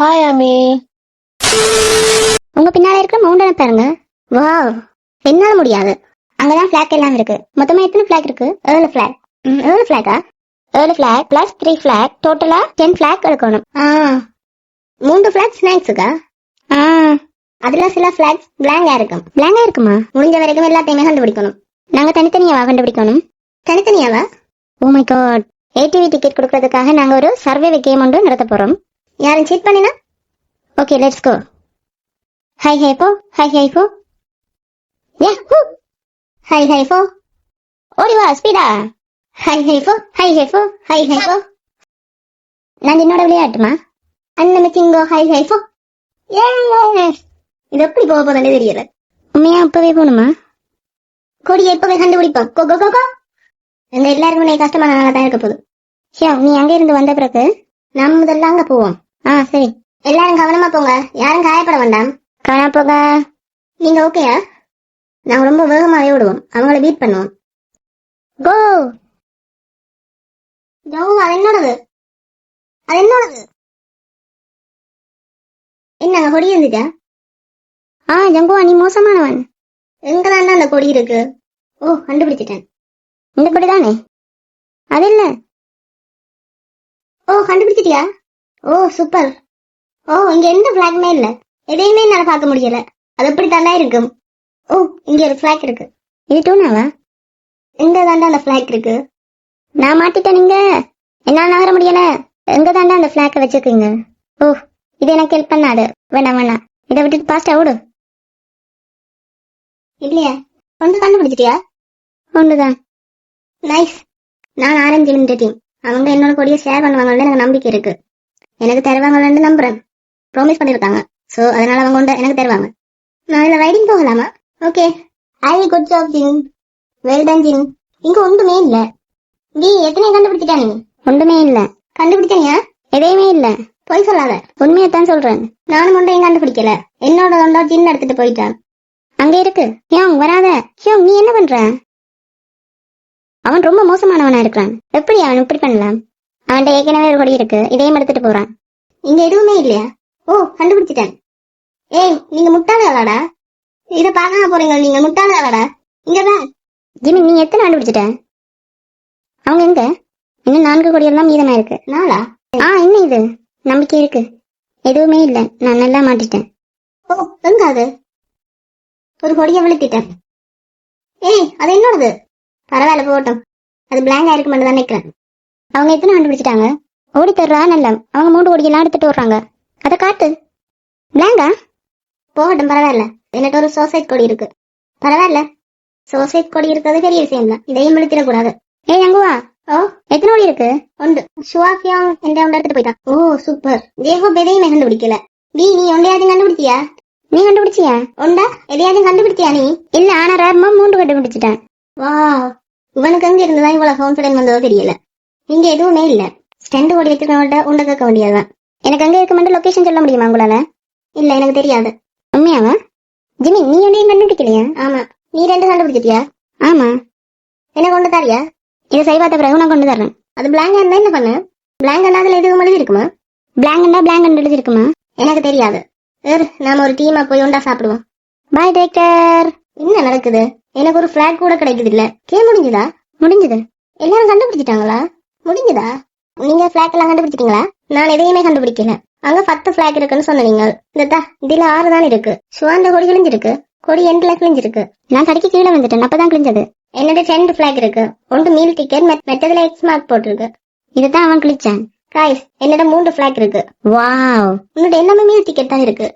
Hi அமி. உங்க பின்னால இருக்கிற மவுண்டனை பாருங்க. வாவ், என்னால முடியாது. அங்கதான் பிளாக் எல்லாம் இருக்கு. மொத்தமா எத்தனை பிளாக் இருக்கு? 7 பிளாக். 7 பிளாக்கா? 7 பிளாக் பிளஸ் 3 பிளாக், டோட்டலா 10 பிளாக் எடுக்கணும். 3 பிளாக் ஸ்நாக்ஸுக்கா? அதுல சில பிளாக்ஸ் பிளாங்கா இருக்கும். பிளாங்கா இருக்குமா? முடிஞ்ச வரைக்கும் எல்லாத்தையுமே கண்டுபிடிக்கணும். நாங்க தனித்தனியாவா கண்டுபிடிக்கணும்? தனித்தனியாவா? Oh my god. ATV ticket கொடுக்கறதுக்காக நாங்க ஒரு சர்வே கேம் ஒன்று நடத்த போறோம். யாரும் சீட் பண்ணினா? Okay, let's go. ஹை ஹை போ, ஹை ஹை போ. யாஹூ. ஹை ஹை போ. ஓடி வா ஸ்பீடா. ஹை ஹை போ, ஹை ஹை போ, ஹை ஹை போ. நான் என்னோட விளையாட்டுமா? அண்ணன் சிங்கோ ஹை ஹை போ. ஏ, இது எப்படி போக போதுன்னு தெரியல. உண்மையா இப்பவே போகணுமா? கொடியை இப்பவே கண்டுபிடிப்போம். கோ கோ கோ கோ. எங்க எல்லாருக்குமே கஷ்டமான நாளா தான் இருக்க போகுது. ஷியா, நீ அங்க இருந்து வந்த பிறகு நாம் முதல்ல அங்க போவோம். சரி. எல்லாரும் கவனமா போங்க. யாரும் காயப்பட வேண்டாம். கவனமா போங்க. நீங்க ஓகேயா? நாங்க ரொம்ப வேகமாவே விடுவோம். அவங்கள பீட் பண்ணுவோம். கோ. அது என்னோடது. அது என்னோடது. என்னங்க கொடி இருந்துச்சா? ஜங்குவா, நீ மோசமானவன். எங்கதான் அந்த கொடி இருக்கு? ஓ, கண்டுபிடிச்சிட்டேன். இந்த கொடி தானே? அது இல்ல. ஓ, கண்டுபிடிச்சிட்டியா? ஓ, சூப்பர். ஓ, இங்க எந்த பிளாக்மே இல்ல. எதையுமே என்னால பார்க்க முடியல. அது எப்படி தாண்டா இருக்கும்? ஓ, இங்க ஒரு பிளாக் இருக்கு. இது டூனாவா? எங்க தாண்டா அந்த பிளாக் இருக்கு? நான் மாட்டிட்டேன். நீங்க என்னால நகர முடியல. எங்க தாண்டா அந்த பிளாக்க வச்சிருக்கீங்க? ஓ, இது எனக்கு ஹெல்ப் பண்ணாது. வேணாம் வேணாம், இதை விட்டுட்டு பாஸ்டா ஓடு. இல்லையா? ஒன்று கண்டுபிடிச்சிட்டியா? ஒன்றுதான். நைஸ். நான் ஆரஞ்சு டீம். அவங்க என்னோட கொடியை ஷேர் பண்ணுவாங்கன்னு எனக்கு நம்பிக்கை இருக்கு. எனக்கு தருவாங்கன்னு நம்புறேன். ப்ராமிஸ் பண்ணிருக்காங்க. சோ அதனால அவங்க கொண்டு எனக்கு தருவாங்க. நான் இதுல ரைடிங் போகலாமா? Okay. I good job Jin. Well done Jin. இங்க ஒன்றுமே இல்ல. டி, எத்தனை கண்டுபிடிச்சிட்டா நீ? ஒன்றுமே இல்ல. கண்டுபிடிச்சீங்க? எதையுமே இல்ல. போய் சொல்லாத. உண்மையத்தான் சொல்றேன். நானும் ஒன்றையும் கண்டுபிடிக்கல. என்னோட ஒன்றா ஜின் எடுத்துட்டு போயிட்டான். அங்க இருக்கு. ஹியோங் வராத. ஹியோங், நீ என்ன பண்ற? அவன் ரொம்ப மோசமானவனா இருக்கிறான். எப்படி அவன் இப்படி பண்ணலாம்? அவன்கிட்ட ஏற்கனவே ஒரு கொடி இருக்கு. இதையும் எடுத்துட்டு போறான். இங்க எதுவுமே இல்லையா? ஓ, கண்டுபிடிச்சிட்டேன். ஏய், நீங்க முட்டாளாடா. இத பார்க்காம போறீங்க. நீங்க முட்டாளாடா. இங்கதான். ஜிமி, நீ எத்தனை கண்டுபிடிச்சிட்ட? அவங்க எங்க? இன்னும் 4 கொடியெல்லாம் மீதமா இருக்கு. 4ஆ? இன்னும் இது. நம்பிக்கை இருக்கு. எதுவுமே இல்ல. நான் நல்லா மாட்டிட்டேன். ஓ, எங்க அது? ஒரு கொடியை விழுத்திட்டேன். ஏய், அது என்னோடது. பரவாயில்ல, போகட்டும். அது பிளாங்கா இருக்கு மட்டும் தான் நினைக்கிறேன். அவங்க எத்தனை கண்டுபிடிச்சிட்டாங்க? ஓடி தர்றா நல்ல. அவங்க 3 கொடியெல்லாம் எடுத்துட்டு வர்றாங்க. அதை காட்டு. பிளாங்கா? போகட்டும், பரவாயில்ல. எனக்கு ஒரு சோசைட் கொடி இருக்கு. பரவாயில்ல. சோசைட் கொடி இருக்கிறது பெரிய விஷயம் தான். இதையும் விழுத்திடக்கூடாது. ஏய் அங்குவா. ஓ, எத்தனை கொடி இருக்கு? ஒன்று. ஷுவாஃபியாங் என்ற ஒன்று எடுத்துட்டு போயிட்டான். ஓ, சூப்பர். ஜேகோ எதையுமே கண்டுபிடிக்கல. நீ ஒன்றையாச்சும் கண்டுபிடிச்சியா? நீ கண்டுபிடிச்சியா? ஒண்டா எதையாச்சும் கண்டுபிடிச்சியா நீ? இல்ல, ஆனா ரேர்மா 3 கண்டுபிடிச்சிட்டேன். வா, இவனுக்கு எங்க இருந்துதான் இவ்வளவு கான்பிடன்ட் வந்ததோ தெரியல. இங்க எதுவுமே இல்ல. ஸ்டெண்ட் ஓடி வச்சிருக்கவன்ட்ட உண்ட கேட்க வேண்டியதுதான். எனக்கு அங்க இருக்க மட்டும் லொகேஷன் சொல்ல முடியுமா உங்களால? இல்ல, எனக்கு தெரியாது. உண்மையாவா? ஜிமி, நீ ஒன்றையும் கண்டுபிடிக்கலையா? ஆமா. நீ 2 கண்டுபிடிச்சிட்டியா? ஆமா. என்ன கொண்டு தரியா? இதை செய்வாத்த பிறகு நான் கொண்டு தர்றேன். அது பிளாங்கா இருந்தா என்ன பண்ணு? பிளாங்கா அதுல எதுவும் எழுதி இருக்குமா? பிளாங்கா எழுதி இருக்குமா? எனக்கு தெரியாது. நாம ஒரு டீமா போய் ஒண்டா சாப்பிடுவோம். பாய் டைரக்டர். என்ன நடக்குது? எனக்கு ஒரு பிளாக் கூட கிடைக்குது இல்ல. முடிஞ்சுதா? முடிஞ்சது. எல்லாரும் கண்டுபிடிச்சிட்டாங்களா? முடிஞ்சுதா? நீங்க பிளாக் எல்லாம் கண்டுபிடிச்சிட்டீங்களா? நான் எதையுமே கண்டுபிடிக்கல. அங்க 10 பிளாக் இருக்குன்னு சொன்னீங்க. இதுல 6 தான் இருக்கு. சுவாண்ட கொடி கிழிஞ்சிருக்கு. கொடி எண்ட்ல கிழிஞ்சிருக்கு. நான் கடைக்கு கீழே வந்துட்டேன். அப்பதான் கிழிஞ்சது. என்னோட 2 பிளாக் இருக்கு. ஒன்று மீல் டிக்கெட், மெட்டதுல எக்ஸ் மார்க் போட்டிருக்கு. இதுதான் அவன் கிழிச்சான். காய்ஸ், என்னோட 3 பிளாக் இருக்கு. வாவ், உன்னோட எல்லாமே மீல் டிக்கெட் தான் இருக்கு.